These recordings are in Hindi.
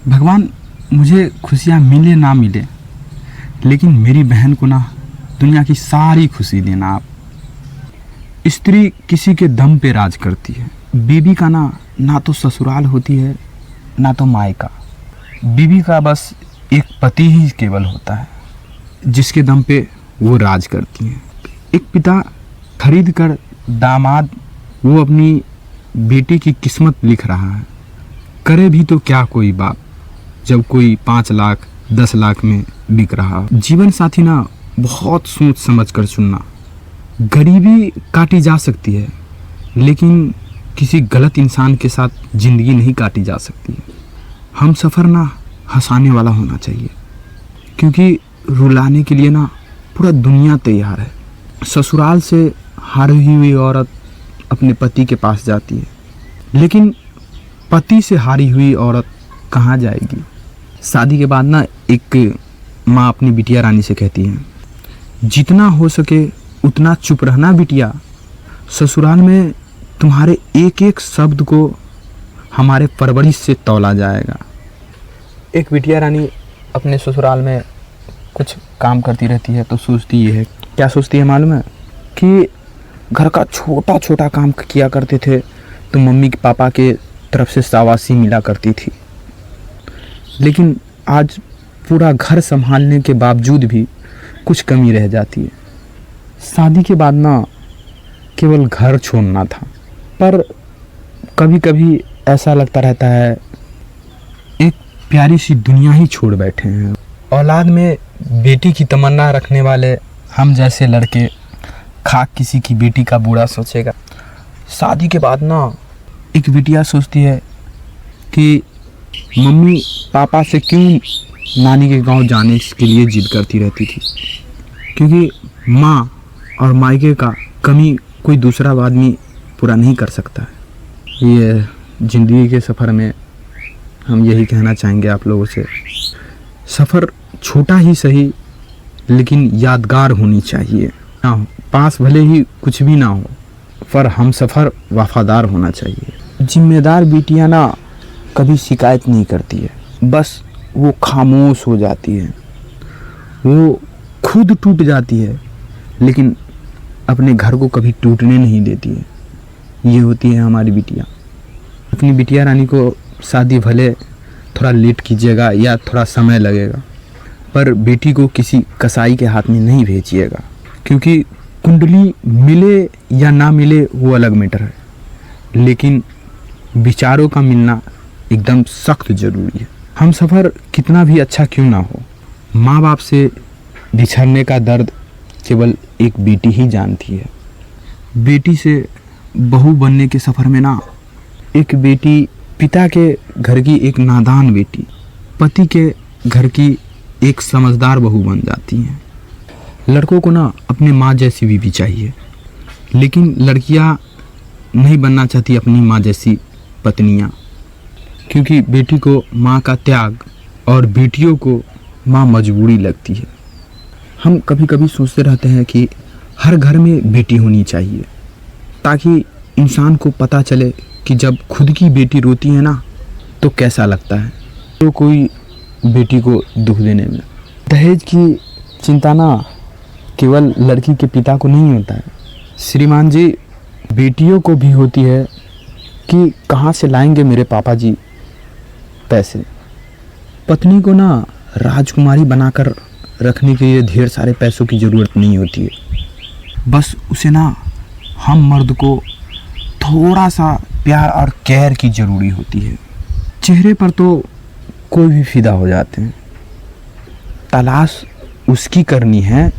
भगवान मुझे खुशियाँ मिले ना मिले, लेकिन मेरी बहन को ना दुनिया की सारी खुशी देना आप। स्त्री किसी के दम पे राज करती है। बीवी का ना तो ससुराल होती है ना तो मायका। बीवी का बस एक पति ही केवल होता है जिसके दम पे वो राज करती है। एक पिता खरीद कर दामाद वो अपनी बेटी की किस्मत लिख रहा है। करे भी तो क्या कोई बाप जब कोई 5 लाख 10 लाख में बिक रहा हो। जीवन साथी ना बहुत सोच समझ कर चुनना। गरीबी काटी जा सकती है, लेकिन किसी गलत इंसान के साथ ज़िंदगी नहीं काटी जा सकती है। हम सफ़र ना हंसाने वाला होना चाहिए, क्योंकि रुलाने के लिए ना पूरा दुनिया तैयार है। ससुराल से हारी हुई औरत अपने पति के पास जाती है, लेकिन पति से हारी हुई औरत कहाँ जाएगी। शादी के बाद ना एक माँ अपनी बिटिया रानी से कहती है, जितना हो सके उतना चुप रहना बिटिया। ससुराल में तुम्हारे एक एक शब्द को हमारे परवरिश से तौला जाएगा। एक बिटिया रानी अपने ससुराल में कुछ काम करती रहती है तो सोचती ये है, क्या सोचती है मालूम है, कि घर का छोटा छोटा काम किया करते थे तो मम्मी के पापा के तरफ से शाबाशी मिला करती थी, लेकिन आज पूरा घर संभालने के बावजूद भी कुछ कमी रह जाती है। शादी के बाद ना केवल घर छोड़ना था, पर कभी कभी ऐसा लगता रहता है एक प्यारी सी दुनिया ही छोड़ बैठे हैं। औलाद में बेटी की तमन्ना रखने वाले हम जैसे लड़के खाक किसी की बेटी का बुरा सोचेगा। शादी के बाद ना एक बिटिया सोचती है कि मम्मी पापा से क्यों नानी के गांव जाने के लिए जिद करती रहती थी, क्योंकि माँ और मायके का कमी कोई दूसरा आदमी पूरा नहीं कर सकता है। ये ज़िंदगी के सफ़र में हम यही कहना चाहेंगे आप लोगों से, सफ़र छोटा ही सही लेकिन यादगार होनी चाहिए। ना हो पास भले ही कुछ भी ना हो, पर हम सफ़र वफादार होना चाहिए। जिम्मेदार बेटियां ना कभी शिकायत नहीं करती है, बस वो खामोश हो जाती है। वो खुद टूट जाती है लेकिन अपने घर को कभी टूटने नहीं देती है। ये होती है हमारी बिटिया। अपनी बिटिया रानी को शादी भले थोड़ा लेट कीजिएगा या थोड़ा समय लगेगा, पर बेटी को किसी कसाई के हाथ में नहीं भेजिएगा, क्योंकि कुंडली मिले या ना मिले वो अलग मैटर है, लेकिन विचारों का मिलना एकदम सख्त ज़रूरी है। हम सफ़र कितना भी अच्छा क्यों ना हो, माँ बाप से बिछड़ने का दर्द केवल एक बेटी ही जानती है। बेटी से बहू बनने के सफ़र में ना एक बेटी पिता के घर की एक नादान बेटी पति के घर की एक समझदार बहू बन जाती है। लड़कों को ना अपनी माँ जैसी बीवी चाहिए, लेकिन लड़कियाँ नहीं बनना चाहती अपनी माँ जैसी पत्नियाँ, क्योंकि बेटी को माँ का त्याग और बेटियों को माँ मजबूरी लगती है। हम कभी कभी सोचते रहते हैं कि हर घर में बेटी होनी चाहिए, ताकि इंसान को पता चले कि जब खुद की बेटी रोती है ना तो कैसा लगता है, तो कोई बेटी को दुख देने में। दहेज की चिंता ना केवल लड़की के पिता को नहीं होता है श्रीमान जी, बेटियों को भी होती है कि कहाँ से लाएंगे मेरे पापा जी पैसे। पत्नी को ना राजकुमारी बनाकर रखने के लिए ढेर सारे पैसों की ज़रूरत नहीं होती है, बस उसे ना हम मर्द को थोड़ा सा प्यार और केयर की ज़रूरी होती है। चेहरे पर तो कोई भी फिदा हो जाते हैं, तलाश उसकी करनी है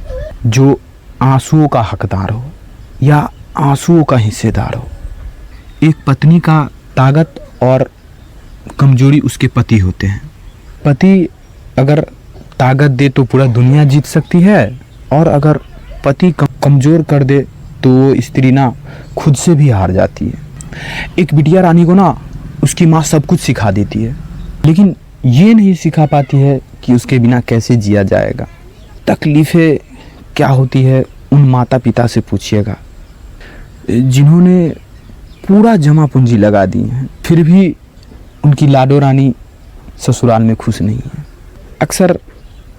जो आंसुओं का हकदार हो या आंसुओं का हिस्सेदार हो। एक पत्नी का ताकत और कमजोरी उसके पति होते हैं। पति अगर ताकत दे तो पूरा दुनिया जीत सकती है, और अगर पति कमज़ोर कर दे तो वो स्त्री ना खुद से भी हार जाती है। एक बिटिया रानी को ना उसकी माँ सब कुछ सिखा देती है, लेकिन ये नहीं सिखा पाती है कि उसके बिना कैसे जिया जाएगा। तकलीफ़ें क्या होती है उन माता पिता से पूछिएगा जिन्होंने पूरा जमा पूंजी लगा दी है, फिर भी उनकी लाडो रानी ससुराल में खुश नहीं है। अक्सर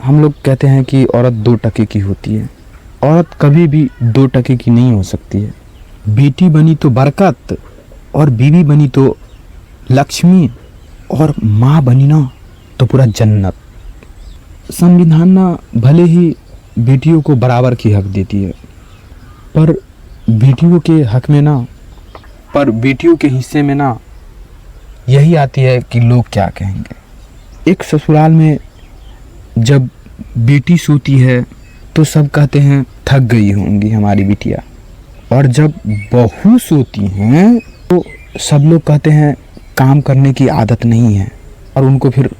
हम लोग कहते हैं कि औरत 2 टके की होती है। औरत कभी भी 2 टके की नहीं हो सकती है। बेटी बनी तो बरकत, और बीवी बनी तो लक्ष्मी, और माँ बनी ना तो पूरा जन्नत। संविधान ना भले ही बेटियों को बराबर की हक देती है, पर बेटियों के हक में ना, पर बेटियों के हिस्से में ना यही आती है कि लोग क्या कहेंगे। एक ससुराल में जब बेटी सोती है तो सब कहते हैं थक गई होंगी हमारी बिटिया, और जब बहू सोती हैं तो सब लोग कहते हैं काम करने की आदत नहीं है, और उनको फिर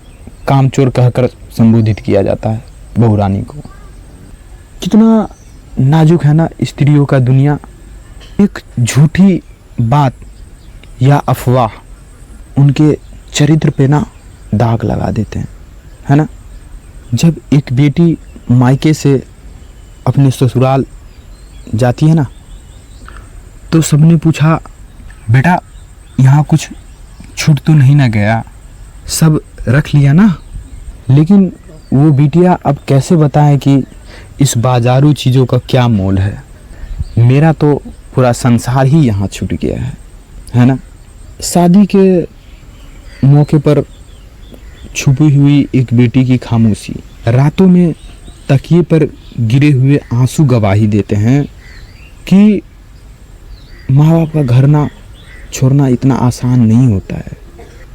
कामचोर कहकर संबोधित किया जाता है बहू रानी को। कितना नाजुक है ना स्त्रियों का दुनिया। एक झूठी बात या अफवाह उनके चरित्र पे ना दाग लगा देते हैं, है ना। जब एक बेटी मायके से अपने ससुराल जाती है ना, तो सबने पूछा, बेटा यहाँ कुछ छूट तो नहीं ना गया, सब रख लिया ना। लेकिन वो बिटिया अब कैसे बताएं कि इस बाजारू चीज़ों का क्या मोल है। मेरा तो पूरा संसार ही यहाँ छूट गया है ना। शादी के मौके पर छुपी हुई एक बेटी की खामोशी, रातों में तकिए पर गिरे हुए आंसू गवाही देते हैं कि माँ बाप का घर ना छोड़ना इतना आसान नहीं होता है।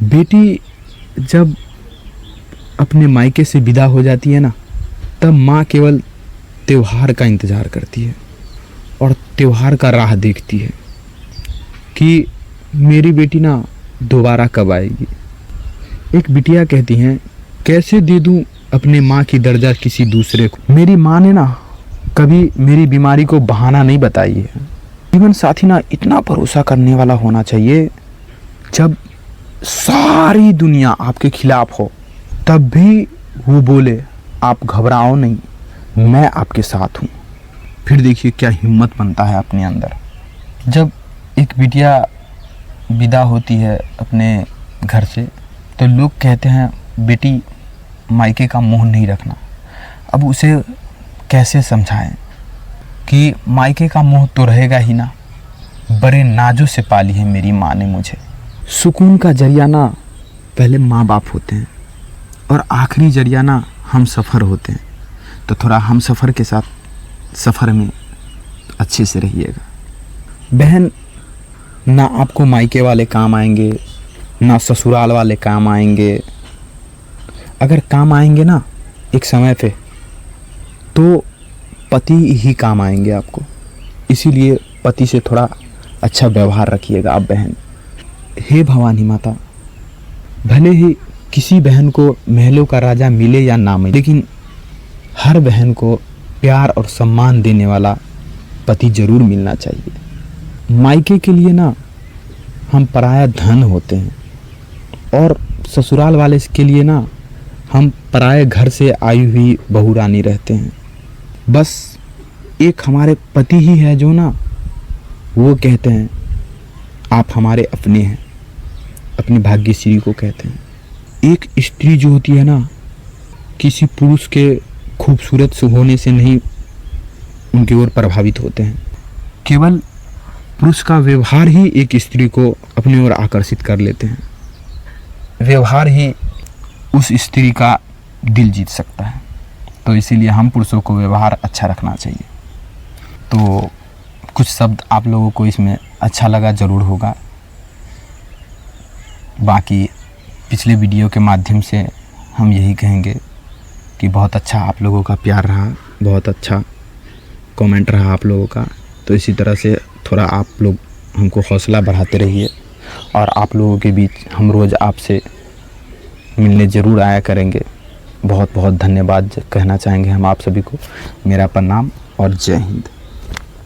बेटी जब अपने मायके से विदा हो जाती है ना, तब माँ केवल त्योहार का इंतज़ार करती है और त्योहार का राह देखती है कि मेरी बेटी ना दोबारा कब आएगी। एक बिटिया कहती हैं, कैसे दे दूं अपने माँ की दर्जा किसी दूसरे को। मेरी माँ ने ना कभी मेरी बीमारी को बहाना नहीं बताई है। जीवन साथी ना इतना भरोसा करने वाला होना चाहिए, जब सारी दुनिया आपके खिलाफ हो तब भी वो बोले आप घबराओ नहीं, मैं आपके साथ हूँ। फिर देखिए क्या हिम्मत बनता है अपने अंदर। जब एक बिटिया विदा होती है अपने घर से, तो लोग कहते हैं बेटी मायके का मोह नहीं रखना। अब उसे कैसे समझाएं कि मायके का मोह तो रहेगा ही ना, बड़े नाजों से पाली है मेरी माँ ने मुझे। सुकून का जरिया ना पहले माँ बाप होते हैं, और आखिरी जरिया ना हम सफ़र होते हैं। तो थोड़ा हम सफ़र के साथ सफ़र में अच्छे से रहिएगा। बहन, ना आपको मायके वाले काम आएंगे, ना ससुराल वाले काम आएंगे। अगर काम आएंगे ना एक समय पे, तो पति ही काम आएंगे आपको। इसीलिए पति से थोड़ा अच्छा व्यवहार रखिएगा आप बहन। हे भवानी माता, भले ही किसी बहन को महलों का राजा मिले या ना मिले, लेकिन हर बहन को प्यार और सम्मान देने वाला पति जरूर मिलना चाहिए। मायके के लिए ना हम पराया धन होते हैं, और ससुराल वाले के लिए ना हम पराये घर से आई हुई बहू रानी रहते हैं। बस एक हमारे पति ही है जो ना वो कहते हैं आप हमारे अपने हैं, अपनी भाग्यश्री को कहते हैं। एक स्त्री जो होती है ना, किसी पुरुष के खूबसूरत से होने से नहीं उनकी ओर प्रभावित होते हैं। केवल पुरुष का व्यवहार ही एक स्त्री को अपनी ओर आकर्षित कर लेते हैं। व्यवहार ही उस स्त्री का दिल जीत सकता है। तो इसीलिए हम पुरुषों को व्यवहार अच्छा रखना चाहिए। तो कुछ शब्द आप लोगों को इसमें अच्छा लगा ज़रूर होगा। बाकी पिछले वीडियो के माध्यम से हम यही कहेंगे कि बहुत अच्छा आप लोगों का प्यार रहा, बहुत अच्छा कमेंट रहा आप लोगों का। तो इसी तरह से थोड़ा आप लोग हमको हौसला बढ़ाते रहिए, और आप लोगों के बीच हम रोज़ आपसे मिलने ज़रूर आया करेंगे। बहुत बहुत धन्यवाद कहना चाहेंगे हम आप सभी को। मेरा प्रणाम और जय हिंद।